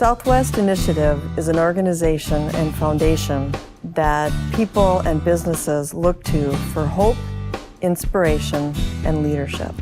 Southwest Initiative is an organization and foundation that people and businesses look to for hope, inspiration, and leadership.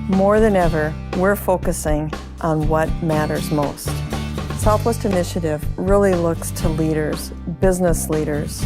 More than ever, we're focusing on what matters most. Southwest Initiative really looks to leaders, business leaders,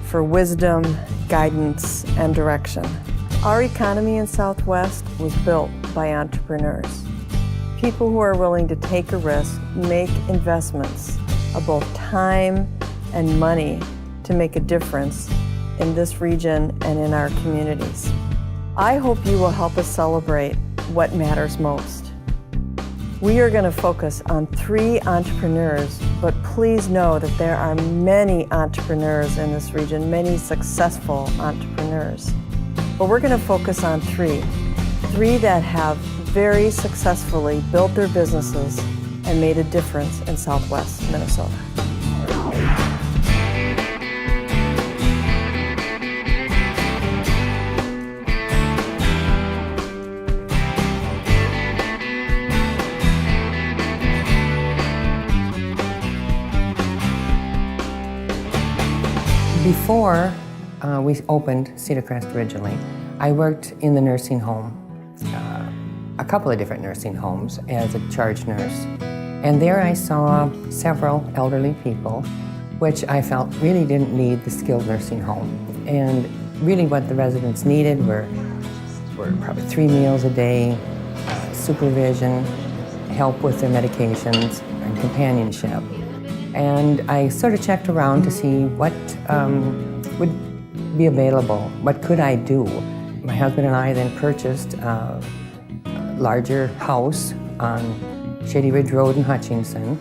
for wisdom, guidance, and direction. Our economy in Southwest was built by entrepreneurs. People who are willing to take a risk, make investments of both time and money to make a difference in this region and in our communities. I hope you will help us celebrate what matters most. We are going to focus on 3 entrepreneurs, but please know that there are many entrepreneurs in this region, many successful entrepreneurs. But we're going to focus on 3 that have very successfully built their businesses and made a difference in Southwest Minnesota. Before we opened Cedar Crest originally, I worked in the nursing home, a couple of different nursing homes as a charge nurse. And there I saw several elderly people, which I felt really didn't need the skilled nursing home. And really what the residents needed were probably 3 meals a day, supervision, help with their medications, and companionship. And I sort of checked around to see what would be available, what could I do. My husband and I then purchased a larger house on Shady Ridge Road in Hutchinson,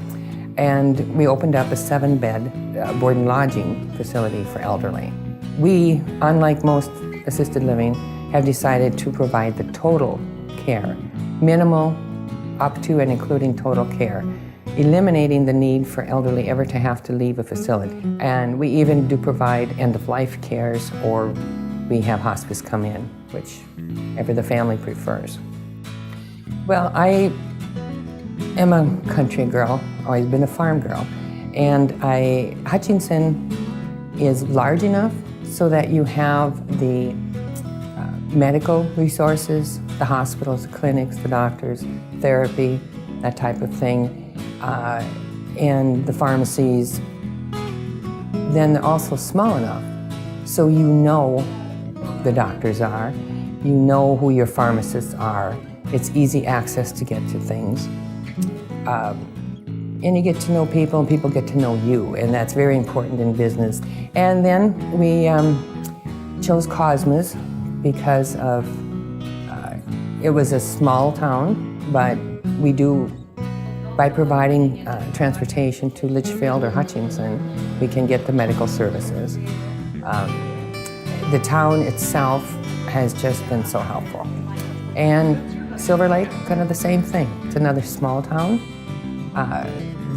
and we opened up a 7-bed board and lodging facility for elderly. We, unlike most assisted living, have decided to provide the total care, minimal up to and including total care, eliminating the need for elderly ever to have to leave a facility. And we even do provide end-of-life cares, or we have hospice come in, whichever the family prefers. Well, I am a country girl, always been a farm girl, and Hutchinson is large enough so that you have the medical resources, the hospitals, the clinics, the doctors, therapy, that type of thing, and the pharmacies. Then they're also small enough so you know the doctors are, you know who your pharmacists are, it's easy access to get to things. And you get to know people, and people get to know you, and that's very important in business. And then we chose Cosmos because of, it was a small town, but we do, by providing transportation to Litchfield or Hutchinson, we can get the medical services. The town itself has just been so helpful. And Silver Lake, kind of the same thing. It's another small town.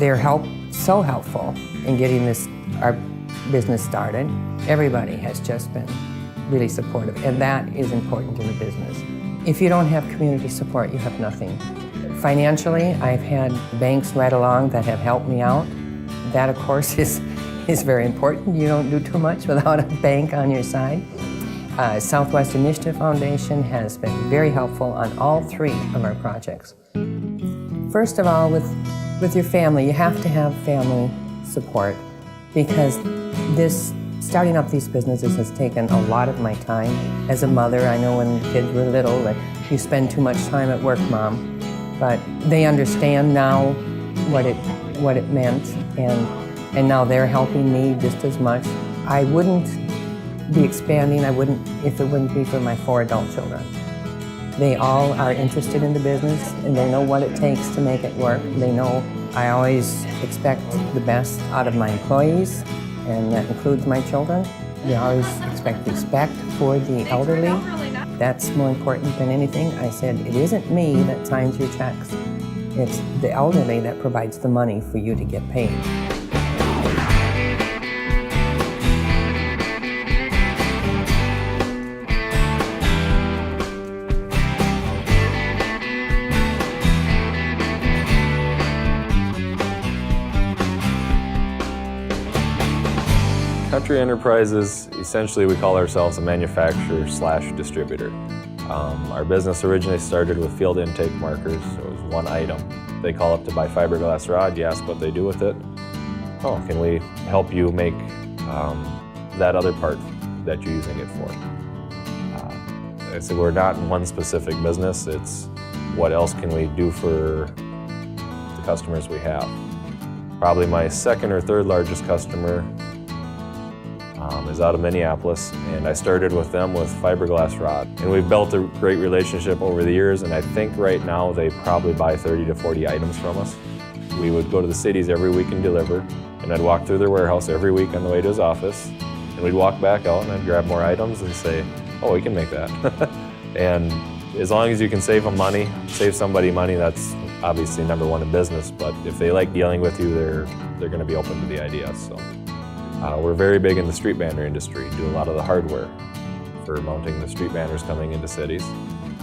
They're so helpful in getting our business started. Everybody has just been really supportive, and that is important in the business. If you don't have community support, you have nothing. Financially, I've had banks right along that have helped me out. That, of course, is very important. You don't do too much without a bank on your side. Southwest Initiative Foundation has been very helpful on all 3 of our projects. First of all, with your family, you have to have family support, because starting up these businesses has taken a lot of my time. As a mother, I know when the kids were little that you spend too much time at work, Mom, but they understand now what it meant, and now they're helping me just as much. I wouldn't be expanding, if it wouldn't be for my 4 adult children. They all are interested in the business, and they know what it takes to make it work. They know I always expect the best out of my employees, and that includes my children. They always expect respect for the elderly. That's more important than anything. I said, it isn't me that signs your checks. It's the elderly that provides the money for you to get paid. Country Enterprises, essentially we call ourselves a manufacturer/distributor. Our business originally started with field intake markers, so it was one item. They call up to buy fiberglass rod, you ask what they do with it. Oh, can we help you make that other part that you're using it for? I said we're not in one specific business, it's what else can we do for the customers we have. Probably my second or third largest customer is out of Minneapolis, and I started with them with fiberglass rod. And we've built a great relationship over the years, and I think right now they probably buy 30 to 40 items from us. We would go to the cities every week and deliver, and I'd walk through their warehouse every week on the way to his office, and we'd walk back out and I'd grab more items and say, oh, we can make that. And as long as you can save them money, save somebody money, that's obviously number one in business, but if they like dealing with you, they're going to be open to the idea. So we're very big in the street banner industry, do a lot of the hardware for mounting the street banners coming into cities.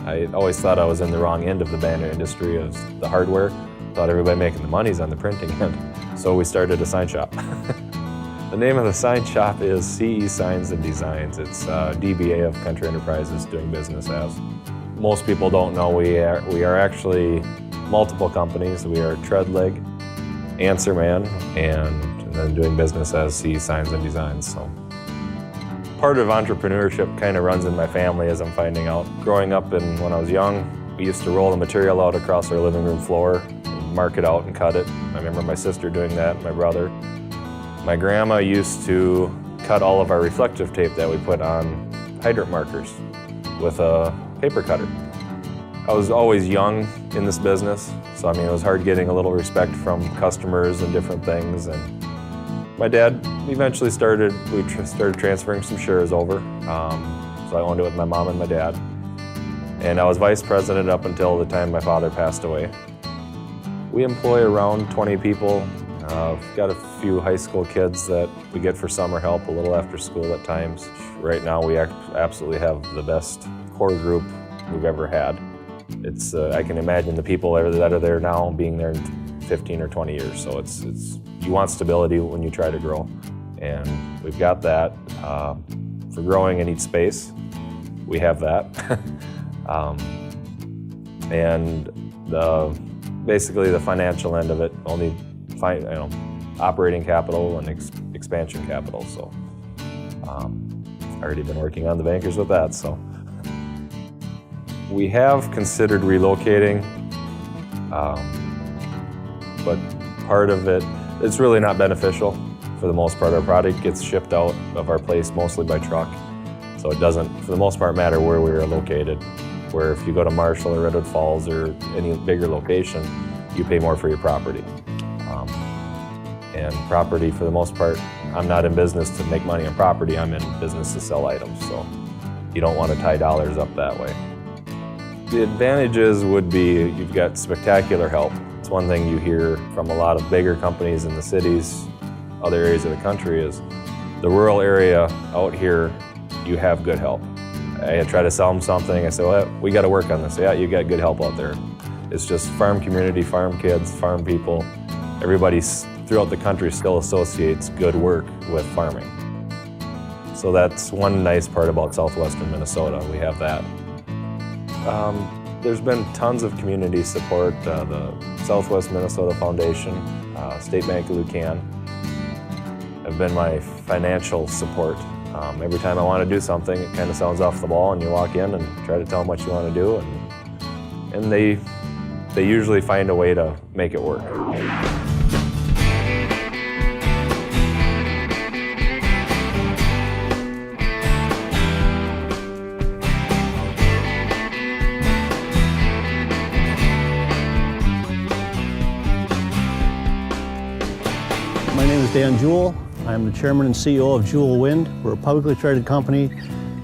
I always thought I was in the wrong end of the banner industry, of the hardware. Thought everybody making the money's on the printing end. So we started a sign shop. The name of the sign shop is CE Signs and Designs. It's DBA of Country Enterprises, doing business as. Most people don't know we are actually multiple companies. We are Treadleg, Answerman, and then doing business as CE Signs and Designs. So part of entrepreneurship kind of runs in my family, as I'm finding out. Growing up and when I was young, we used to roll the material out across our living room floor, and mark it out and cut it. I remember my sister doing that, my brother. My grandma used to cut all of our reflective tape that we put on hydrant markers with a paper cutter. I was always young in this business, so I mean it was hard getting a little respect from customers and different things. And my dad eventually started transferring some shares over, so I owned it with my mom and my dad. And I was vice president up until the time my father passed away. We employ around 20 people. We've got a few high school kids that we get for summer help, a little after school at times. Right now we absolutely have the best core group we've ever had. It's I can imagine the people that are there now being there in 15 or 20 years. So it's you want stability when you try to grow, and we've got that. For growing and need space, we have that. And basically the financial end of it, only operating capital and expansion capital. So already been working on the bankers with that. So we have considered relocating, but part of it's really not beneficial. For the most part, our product gets shipped out of our place mostly by truck, so it doesn't, for the most part, matter where we are located. Where if you go to Marshall or Redwood Falls or any bigger location, you pay more for your property. And property, for the most part, I'm not in business to make money on property, I'm in business to sell items, so you don't want to tie dollars up that way. The advantages would be you've got spectacular help. It's one thing you hear from a lot of bigger companies in the cities, other areas of the country, is the rural area out here, you have good help. I try to sell them something, I say, well, we got to work on this. Yeah, you got good help out there. It's just farm community, farm kids, farm people. Everybody throughout the country still associates good work with farming. So that's one nice part about southwestern Minnesota, we have that. There's been tons of community support. The Southwest Minnesota Foundation, State Bank of Lucan have been my financial support. Every time I want to do something, it kind of sounds off the ball, and you walk in and try to tell them what you want to do, and they usually find a way to make it work. My name is Dan Jewell. I'm the chairman and CEO of Jewell Wind. We're a publicly traded company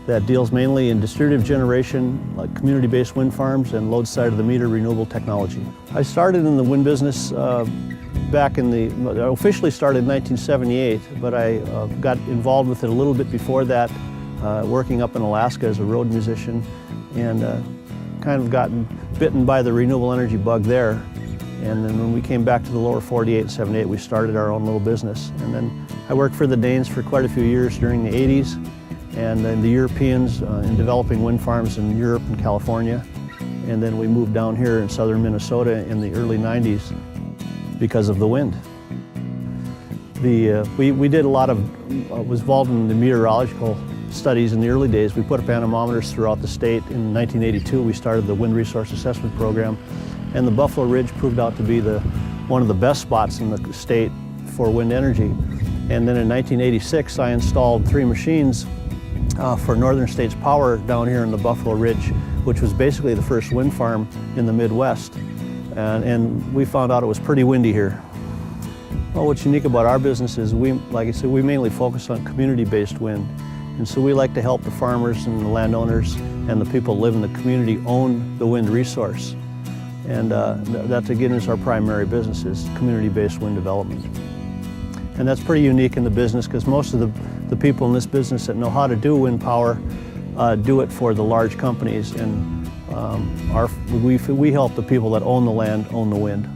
that deals mainly in distributed generation, like community-based wind farms and load side of the meter renewable technology. I started in the wind business I officially started in 1978, but I got involved with it a little bit before that, working up in Alaska as a road musician, and kind of gotten bitten by the renewable energy bug there. And then when we came back to the lower 48 and 78, we started our own little business. And then I worked for the Danes for quite a few years during the 80s, and then the Europeans in developing wind farms in Europe and California. And then we moved down here in southern Minnesota in the early 90s because of the wind. We did a lot of, was involved in the meteorological studies in the early days. We put up anemometers throughout the state. In 1982, we started the Wind Resource Assessment Program, and the Buffalo Ridge proved out to be one of the best spots in the state for wind energy. And then in 1986, I installed 3 machines for Northern States Power down here in the Buffalo Ridge, which was basically the first wind farm in the Midwest. And we found out it was pretty windy here. Well, what's unique about our business is like I said, we mainly focus on community-based wind. And so we like to help the farmers and the landowners and the people who live in the community own the wind resource. And that again is our primary business, is community-based wind development. And that's pretty unique in the business because most of the people in this business that know how to do wind power do it for the large companies. And we help the people that own the land own the wind.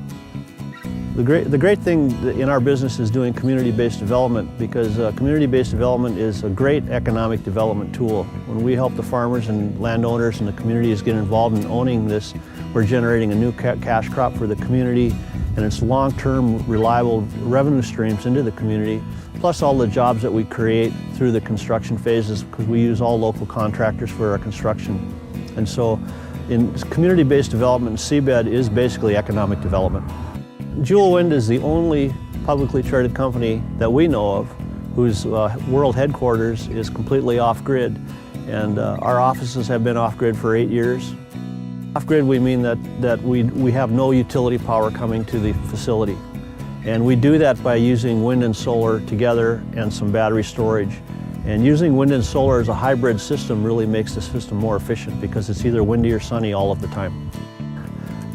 The great thing in our business is doing community-based development, because community-based development is a great economic development tool. When we help the farmers and landowners and the communities get involved in owning this, we're generating a new cash crop for the community, and it's long-term, reliable revenue streams into the community, plus all the jobs that we create through the construction phases, because we use all local contractors for our construction. And so in community-based development, seabed is basically economic development. Jewel Wind is the only publicly traded company that we know of whose world headquarters is completely off-grid, and our offices have been off-grid for 8 years. Off-grid, we mean that we have no utility power coming to the facility, and we do that by using wind and solar together and some battery storage. And using wind and solar as a hybrid system really makes the system more efficient, because it's either windy or sunny all of the time.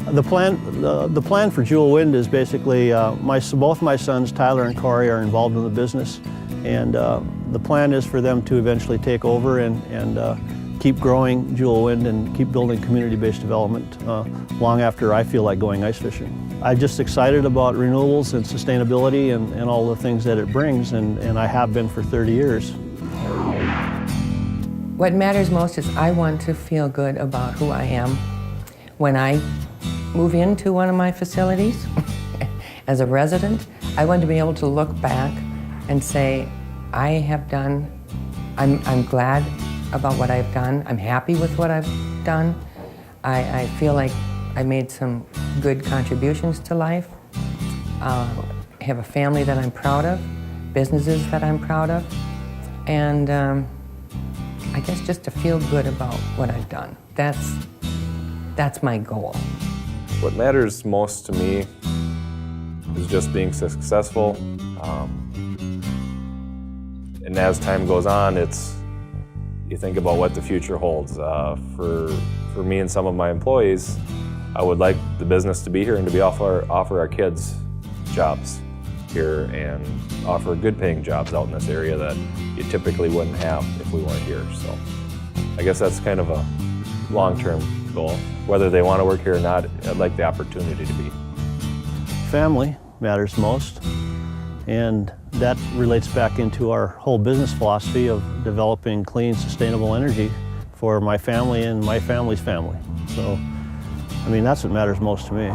The plan for Jewel Wind is basically, both my sons, Tyler and Corey, are involved in the business, and the plan is for them to eventually take over and keep growing Jewel Wind and keep building community-based development long after I feel like going ice fishing. I'm just excited about renewables and sustainability and all the things that it brings, and I have been for 30 years. What matters most is I want to feel good about who I am when I move into one of my facilities as a resident. I want to be able to look back and say, I'm glad about what I've done. I'm happy with what I've done. I feel like I made some good contributions to life. I have a family that I'm proud of, businesses that I'm proud of, and I guess just to feel good about what I've done. That's my goal. What matters most to me is just being successful. And as time goes on, you think about what the future holds. For me and some of my employees, I would like the business to be here and to be offer our kids jobs here and offer good paying jobs out in this area that you typically wouldn't have if we weren't here. So I guess that's kind of a long-term goal. Whether they want to work here or not, I'd like the opportunity to be. Family matters most, and that relates back into our whole business philosophy of developing clean, sustainable energy for my family and my family's family. So, I mean, that's what matters most to me.